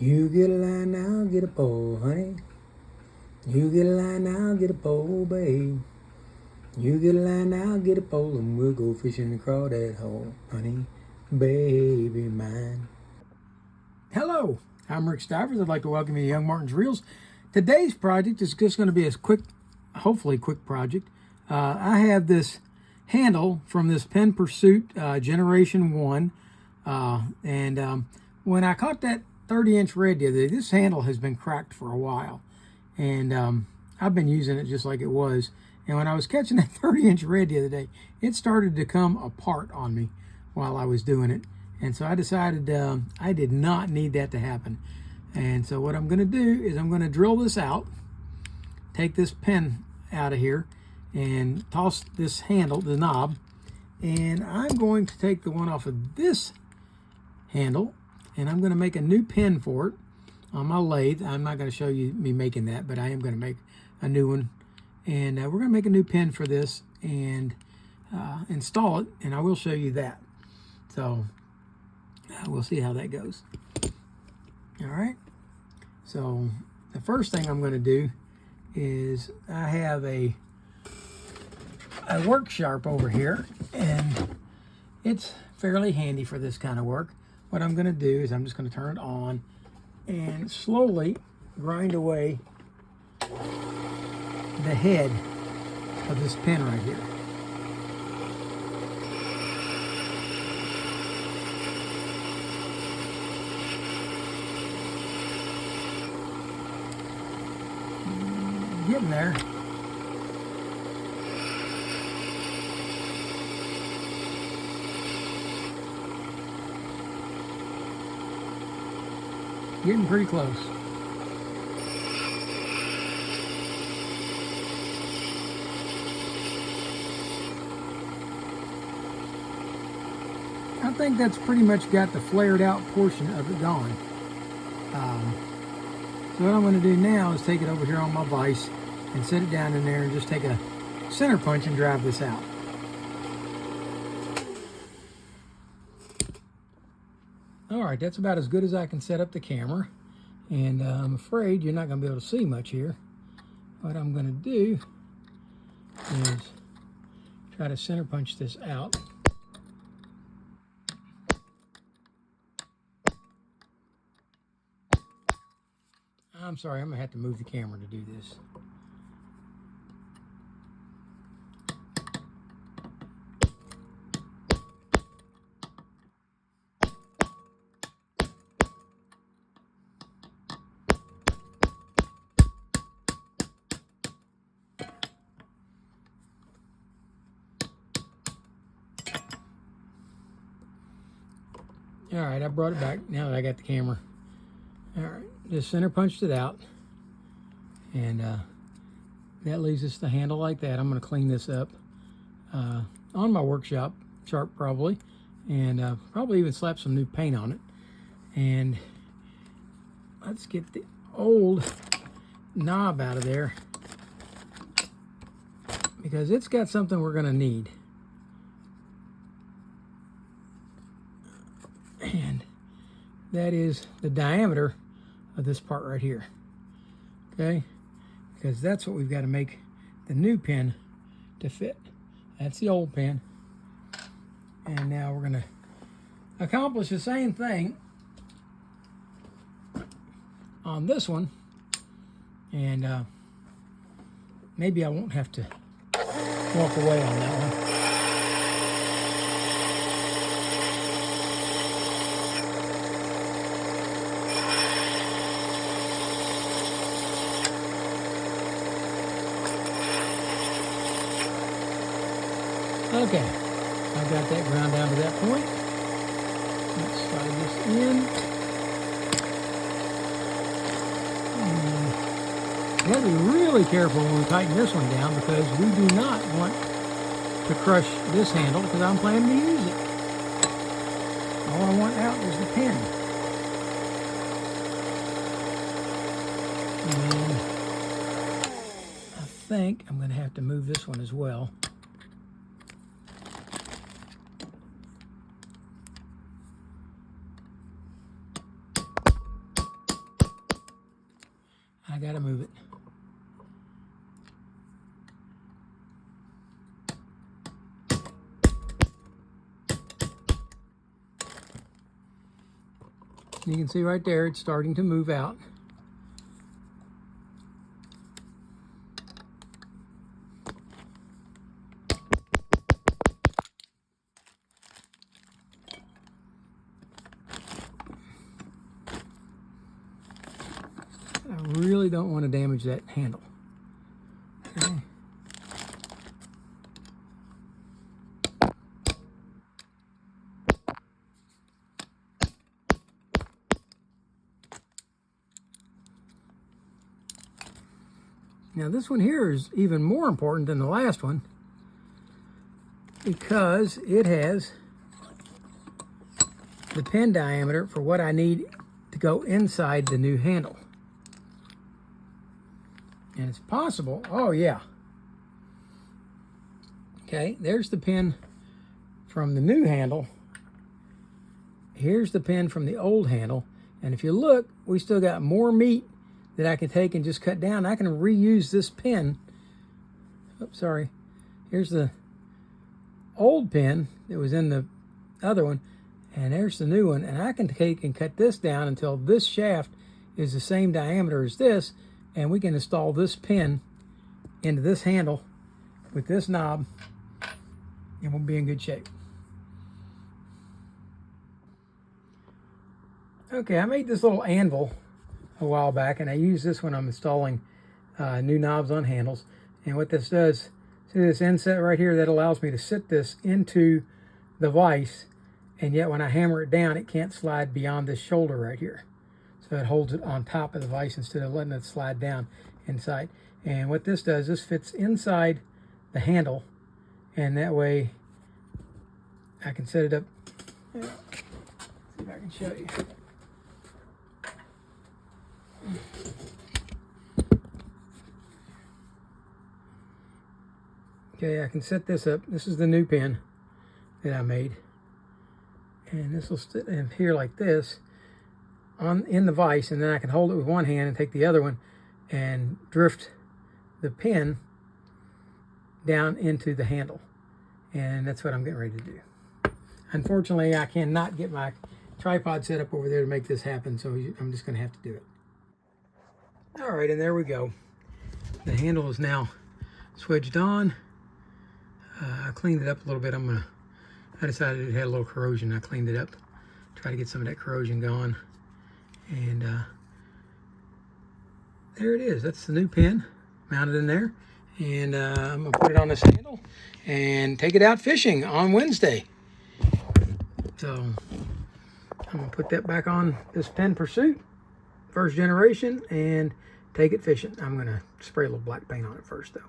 You get a line, I'll get a pole, honey. You get a line, I'll get a pole, babe. You get a line, I'll get a pole, and we'll go fishing and crawl that hole, honey, baby mine. Hello, I'm Rick Stivers. I'd like to welcome you to Young Martin's Reels. Today's project is just going to be a quick, hopefully quick project. I have this handle from this Penn Pursuit Generation 1, and when I caught that 30-inch red the other day, this handle has been cracked for a while, and I've been using it just like it was. And when I was catching that 30-inch red the other day, it started to come apart on me while I was doing it. And so I decided I did not need that to happen. And so what I'm going to do is I'm going to drill this out, take this pin out of here, and toss this handle, the knob, and I'm going to take the one off of this handle, and I'm going to make a new pin for it on my lathe. I'm not going to show you me making that, but I am going to make a new one. And we're going to make a new pin for this and install it, and I will show you that. So we'll see how that goes. All right. So the first thing I'm going to do is I have a work sharp over here, and it's fairly handy for this kind of work. What I'm going to do is I'm just going to turn it on and slowly grind away the head of this pin right here. Getting there. Getting pretty close. I think that's pretty much got the flared out portion of it gone. So what I'm going to do now is take it over here on my vise and set it down in there and just take a center punch and drive this out. All right, that's about as good as I can set up the camera, and I'm afraid you're not going to be able to see much here. What I'm going to do is try to center punch this out. I'm sorry, I'm going to have to move the camera to do this. All right, I brought it back now that I got the camera. All right, just center punched it out, and that leaves us the handle like that. I'm going to clean this up on my workshop sharp probably, and probably even slap some new paint on it. And let's get the old knob out of there, because it's got something we're going to need. And that is the diameter of this part right here, okay? Because that's what we've got to make the new pin to fit. That's the old pin. And now we're going to accomplish the same thing on this one, and maybe I won't have to walk away on that one. Okay, I've got that ground down to that point. Let's slide this in. We have to be really careful when we tighten this one down, because we do not want to crush this handle, because I'm planning to use it. All I want out is the pin. And I think I'm going to have to move this one as well. I gotta move it. You can see right there, it's starting to move out. I really don't want to damage that handle. Okay. Now this one here is even more important than the last one because it has the pin diameter for what I need to go inside the new handle. And it's possible, oh yeah. Okay, there's the pin from the new handle. Here's the pin from the old handle. And if you look, we still got more meat that I can take and just cut down. I can reuse this pin. Oops, sorry. Here's the old pin that was in the other one. And there's the new one. And I can take and cut this down until this shaft is the same diameter as this. And we can install this pin into this handle with this knob. And we'll be in good shape. Okay, I made this little anvil a while back, and I use this when I'm installing new knobs on handles. And what this does, see this inset right here, that allows me to sit this into the vise, and yet when I hammer it down, it can't slide beyond this shoulder right here. So it holds it on top of the vise instead of letting it slide down inside. And what this does, this fits inside the handle, and that way I can set it up. See if I can show you. Okay, I can set this up. This is the new pin that I made. And this will sit in here like this in the vise, and then I can hold it with one hand and take the other one and drift the pin down into the handle. And that's what I'm getting ready to do. Unfortunately, I cannot get my tripod set up over there to make this happen, so I'm just going to have to do it. All right, and there we go. The handle is now switched on. I cleaned it up a little bit. I decided it had a little corrosion. I cleaned it up, try to get some of that corrosion gone. And there it is. That's the new pin mounted in there. And I'm gonna put it on this handle and take it out fishing on Wednesday. So I'm gonna put that back on this Penn Pursuit, first generation, and take it fishing. I'm gonna spray a little black paint on it first though.